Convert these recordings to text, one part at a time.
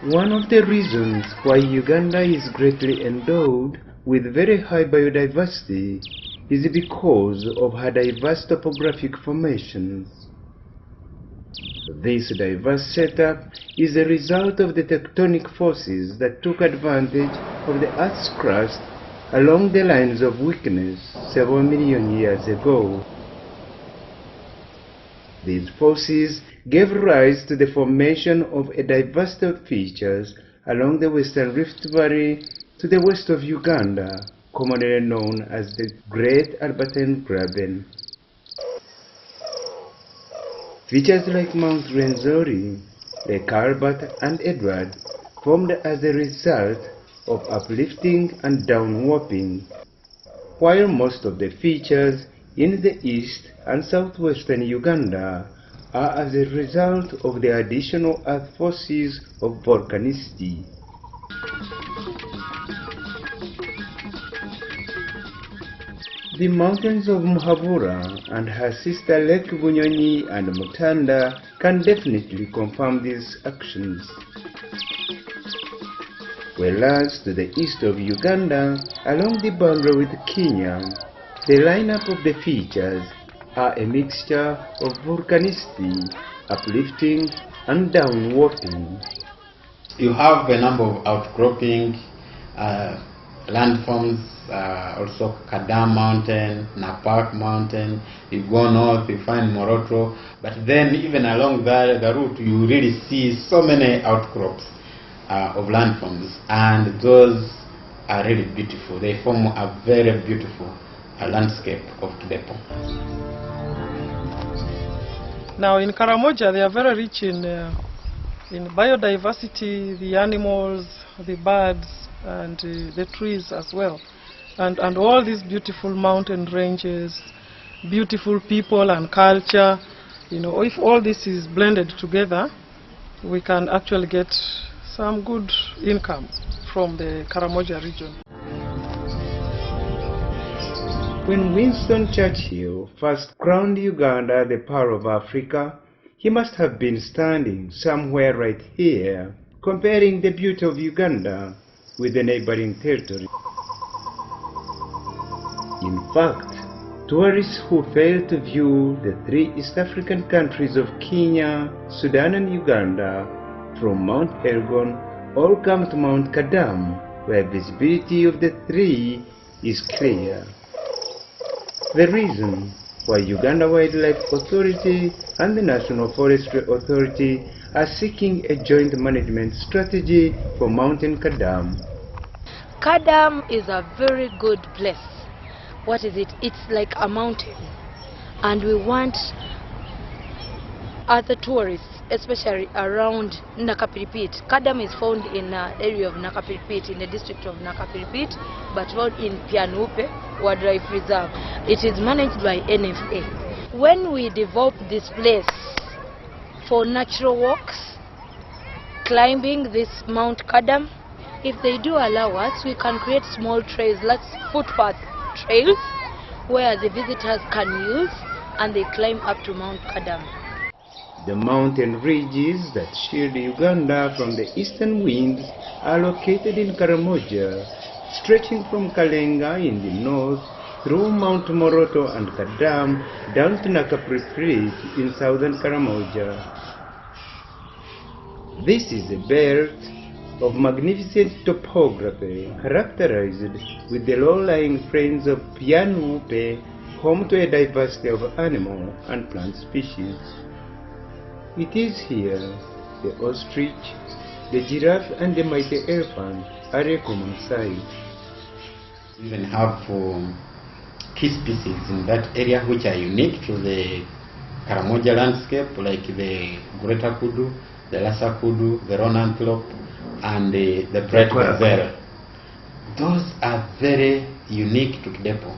One of the reasons why Uganda is greatly endowed with very high biodiversity is because of her diverse topographic formations. This diverse setup is a result of the tectonic forces that took advantage of the Earth's crust along the lines of weakness several million years ago. These forces gave rise to the formation of a diversity of features along the Western Rift Valley to the west of Uganda, commonly known as the Great Albertine Graben. Features like Mount Rwenzori, Lake Albert, and Edward formed as a result of uplifting and downwarping, while most of the features in the east and southwestern Uganda are as a result of the additional earth forces of volcanicity. The mountains of Muhabura and her sister Lake Bunyonyi and Mutanda can definitely confirm these actions. Whereas to the east of Uganda, along the boundary with Kenya, the lineup of the features are a mixture of volcanicity, uplifting, and downwarping. You have a number of outcropping landforms, also Kadam Mountain, Napak Mountain. You go north, you find Moroto, but then even along the route, you really see so many outcrops of landforms, and those are really beautiful. They form a very beautiful landscape of Kidepo. Now in Karamoja, they are very rich in biodiversity, the animals, the birds, and the trees as well. And all these beautiful mountain ranges, beautiful people and culture. You know, if all this is blended together, we can actually get some good income from the Karamoja region. When Winston Churchill first crowned Uganda the Pearl of Africa, he must have been standing somewhere right here, comparing the beauty of Uganda with the neighboring territory. In fact, tourists who fail to view the three East African countries of Kenya, Sudan, and Uganda from Mount Elgon all come to Mount Kadam, where visibility of the three is clear. The reason why Uganda Wildlife Authority and the National Forestry Authority are seeking a joint management strategy for Mountain Kadam. Kadam is a very good place. What is it? It's like a mountain, and we want other tourists, especially around Nakapiripit. Kadam is found in the area of Nakapiripit, in the district of Nakapiripit, but found in Pianupe Wildlife Reserve. It is managed by NFA. When we develop this place for natural walks, climbing this Mount Kadam, if they do allow us, we can create small trails, like footpath trails, where the visitors can use and they climb up to Mount Kadam. The mountain ridges that shield Uganda from the eastern winds are located in Karamoja, stretching from Kalenga in the north through Mount Moroto and Kadam down to Nakapiripit in southern Karamoja. This is a belt of magnificent topography characterized with the low-lying plains of Pianupe, home to a diversity of animal and plant species. It is here the ostrich, the giraffe, and the mighty elephant are a common sight. We even have key species in that area which are unique to the Karamoja landscape, like the Greater Kudu, the Lesser Kudu, the Roan antelope, and the Bright Gazelle. Those are very unique to Kidepo,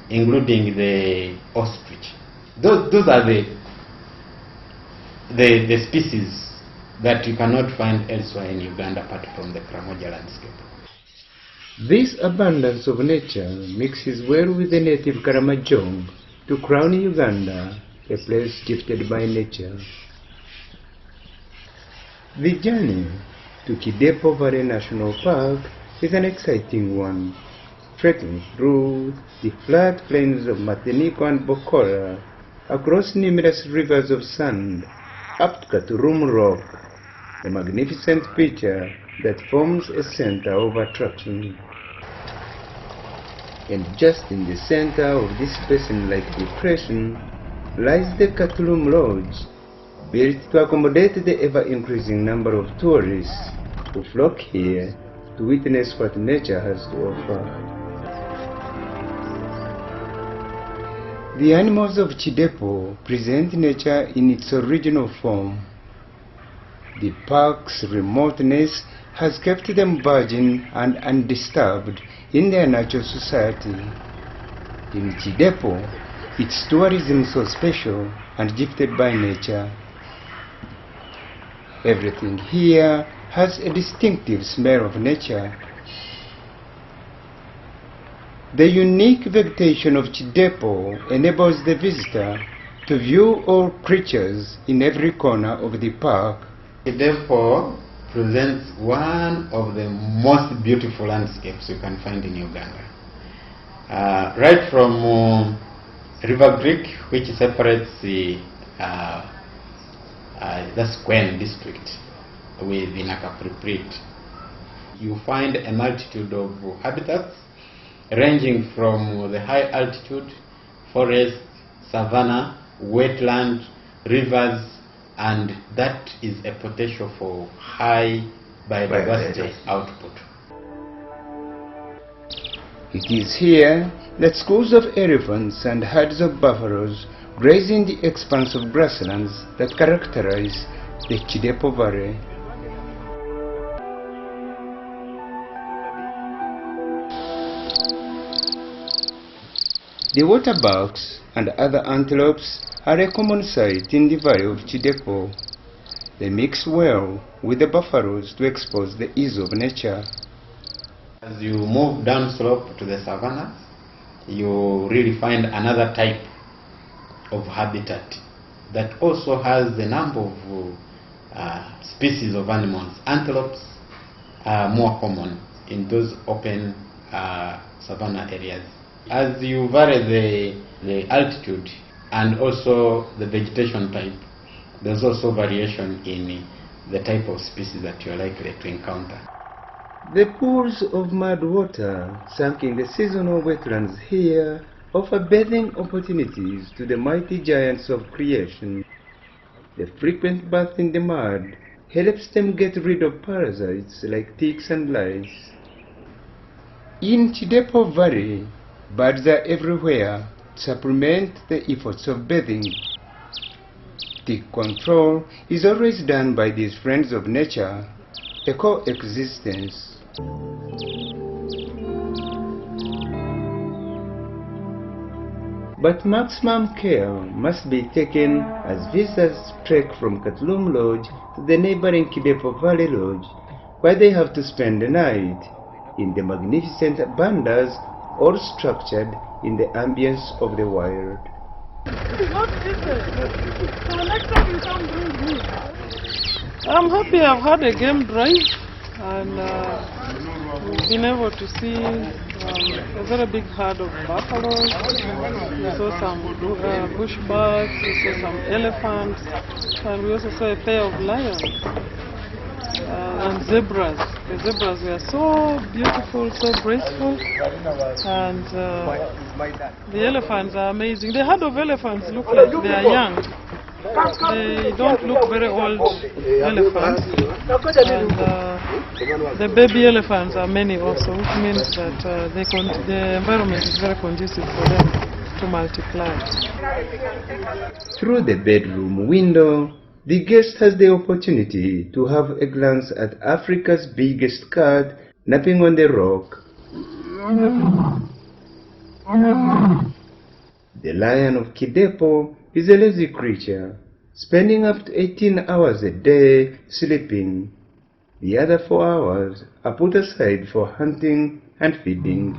including the ostrich. Those are the species that you cannot find elsewhere in Uganda apart from the Karamoja landscape. This abundance of nature mixes well with the native Karamojong to crown Uganda a place gifted by nature. The journey to Kidepo Valley National Park is an exciting one, trekking through the flat plains of Martinico and Bokora, across numerous rivers of sand, up to Katurum Rock, a magnificent feature that forms a center of attraction. And just in the center of this basin-like depression lies the Katurum Lodge, built to accommodate the ever-increasing number of tourists who flock here to witness what nature has to offer. The animals of Kidepo present nature in its original form. The park's remoteness has kept them virgin and undisturbed in their natural society. In Kidepo, its tourism is so special and gifted by nature. Everything here has a distinctive smell of nature. The unique vegetation of Kidepo enables the visitor to view all creatures in every corner of the park. Kidepo presents one of the most beautiful landscapes you can find in Uganda. Right from River Creek, which separates the Gwen district with the Nakapiripit, you find a multitude of habitats ranging from the high altitude, forest, savanna, wetland, rivers, and that is a potential for high biodiversity output. It is here that schools of elephants and herds of buffaloes graze in the expanse of grasslands that characterize the Kidepo Valley. The waterbucks and other antelopes are a common sight in the valley of Kidepo. They mix well with the buffaloes to expose the ease of nature. As you move down slope to the savanna, you really find another type of habitat that also has a number of species of animals. Antelopes are more common in those open savanna areas. As you vary the altitude and also the vegetation type, there's also variation in the type of species that you're likely to encounter. The pools of mud water sunk in the seasonal wetlands here offer bathing opportunities to the mighty giants of creation. The frequent bath in the mud helps them get rid of parasites like ticks and lice. In Kidepo Valley, birds are everywhere to supplement the efforts of bathing. Tick control is always done by these friends of nature, a coexistence. But maximum care must be taken as visitors trek from Katurum Lodge to the neighboring Kidepo Valley Lodge, where they have to spend the night in the magnificent bandas, all structured in the ambience of the wild. So next time you come bring me. I'm happy I've had a game drive and we've been able to see a very big herd of buffaloes. We saw some bush bats, we saw some elephants, and we also saw a pair of lions and zebras. The zebras were so beautiful, so graceful, and the elephants are amazing. The herd of elephants look like they are young. They don't look very old elephants, and the baby elephants are many also, which means that the environment is very conducive for them to multiply. Through the bedroom window, the guest has the opportunity to have a glance at Africa's biggest cat napping on the rock. The lion of Kidepo is a lazy creature, spending up to 18 hours a day sleeping. The other 4 hours are put aside for hunting and feeding.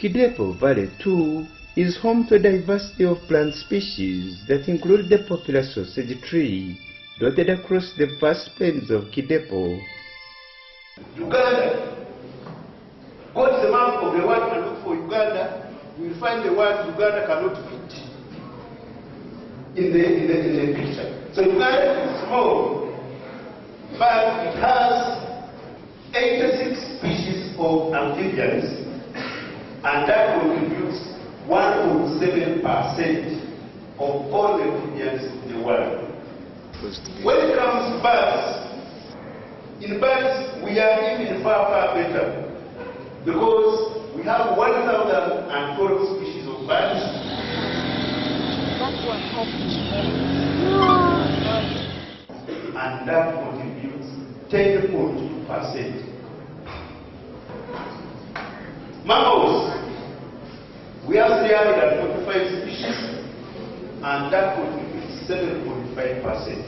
Kidepo Valley too is home to a diversity of plant species that include the popular sausage tree, dotted across the vast plains of Kidepo. Uganda. Go to the map of the world and look for Uganda. You will find the word Uganda cannot fit in the picture. So Uganda is small, but it has 86 species of amphibians, and that contributes 1.7% of all the amphibians in the world. When it comes to birds, in birds we are even far better, because we have 1,012 species of birds. And that contributes 10.2%. Mammals, we have 345 species, and that contributes 7.5%.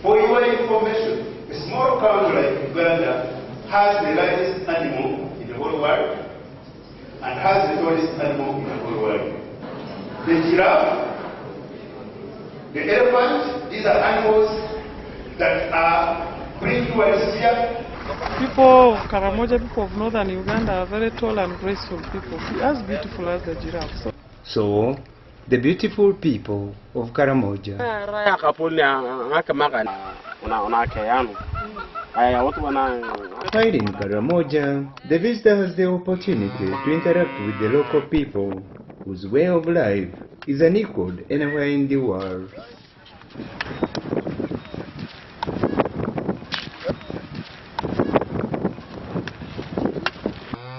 For your information, a small country like Uganda has the largest animal in the whole world and has the tallest animal in the whole world. The giraffe, the elephant, these are animals that are bring towards here. People of Karamoja, people of northern Uganda are very tall and graceful people, as beautiful as the giraffe. So the beautiful people of Karamoja. While in Karamoja, the visitor has the opportunity to interact with the local people, whose way of life is unequaled anywhere in the world.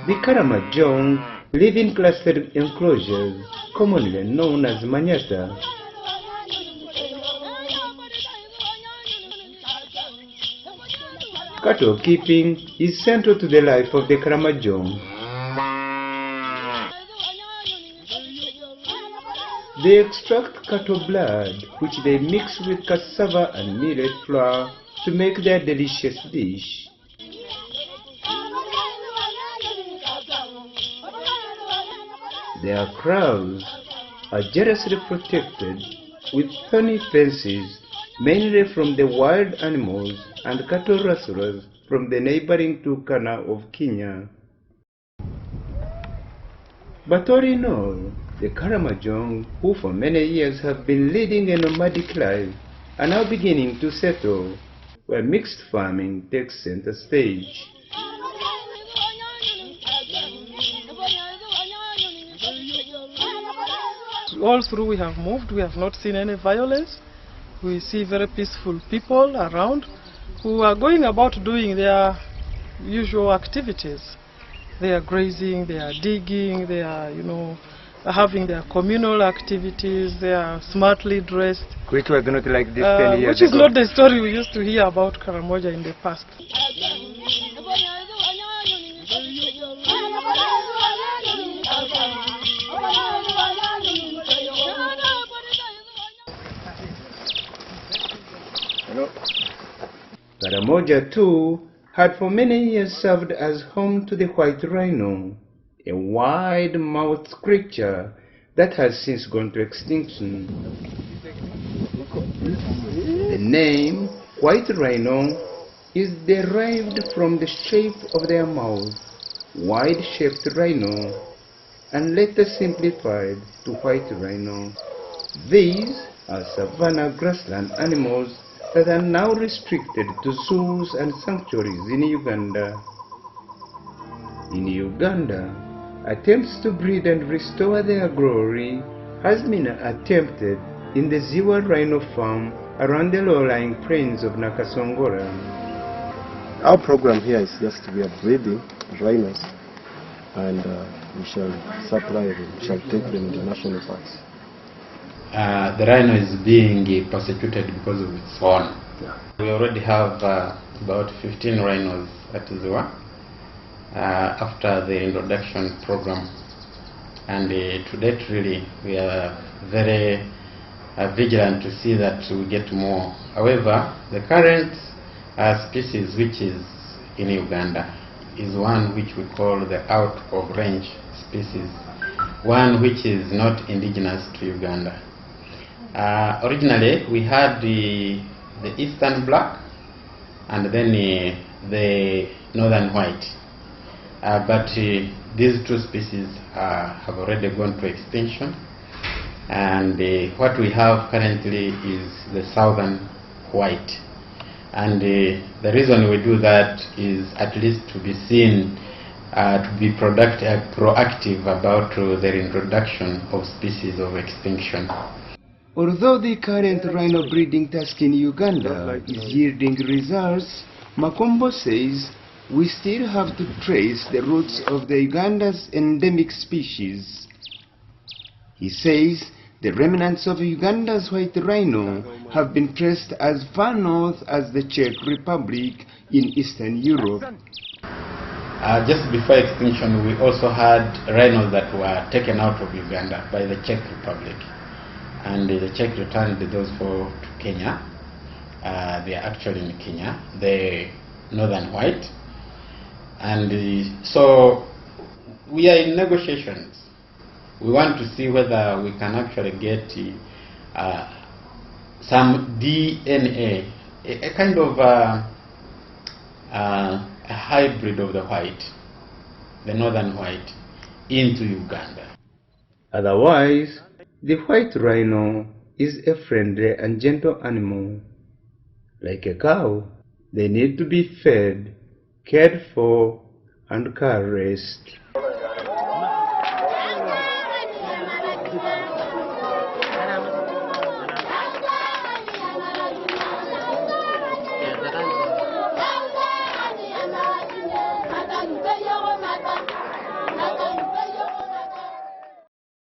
The Karamojong live in clustered enclosures, commonly known as Manyata. Cattle keeping is central to the life of the Karamojong. They extract cattle blood, which they mix with cassava and millet flour to make their delicious dish. Their kraals are jealously protected with thorny fences, mainly from the wild animals and cattle rustlers from the neighboring Turkana of Kenya. But all in all, the Karamojong, who for many years have been leading a nomadic life, are now beginning to settle, where mixed farming takes center stage. All through we have moved, we have not seen any violence. We see very peaceful people around who are going about doing their usual activities. They are grazing, they are digging, they are, having their communal activities, they are smartly dressed. Which was not like this 10 years Which is ago. not the story we used to hear about Karamoja in the past. Karamoja too had for many years served as home to the white rhino, a wide-mouthed creature that has since gone to extinction. The name white rhino is derived from the shape of their mouth, wide-shaped rhino, and later simplified to white rhino. These are savanna grassland animals that are now restricted to zoos and sanctuaries in Uganda. In Uganda, attempts to breed and restore their glory has been attempted in the Ziwa Rhino Farm around the low-lying plains of Nakasongola. Our program here is just we are breeding rhinos, and we shall supply them, we shall take them to national parks. The rhino is being persecuted because of its horn. Yeah. We already have about 15 rhinos at Ziwa after the introduction program, and to date really we are very vigilant to see that we get more. However, the current species which is in Uganda is one which we call the out of range species, one which is not indigenous to Uganda. Originally, we had the eastern black and then the northern white. But these two species have already gone to extinction. And what we have currently is the southern white. And the reason we do that is at least to be seen to be proactive about the introduction of species of extinction. Although the current rhino breeding task in Uganda is yielding results, Makombo says we still have to trace the roots of the Uganda's endemic species. He says the remnants of Uganda's white rhino have been traced as far north as the Czech Republic in Eastern Europe. Just before extinction, we also had rhinos that were taken out of Uganda by the Czech Republic. And the Czech returned those to Kenya. They are actually in Kenya, the northern white. And so we are in negotiations. We want to see whether we can actually get some DNA, a kind of a hybrid of the white, the northern white, into Uganda. Otherwise, the white rhino is a friendly and gentle animal. Like a cow, they need to be fed, cared for, and caressed.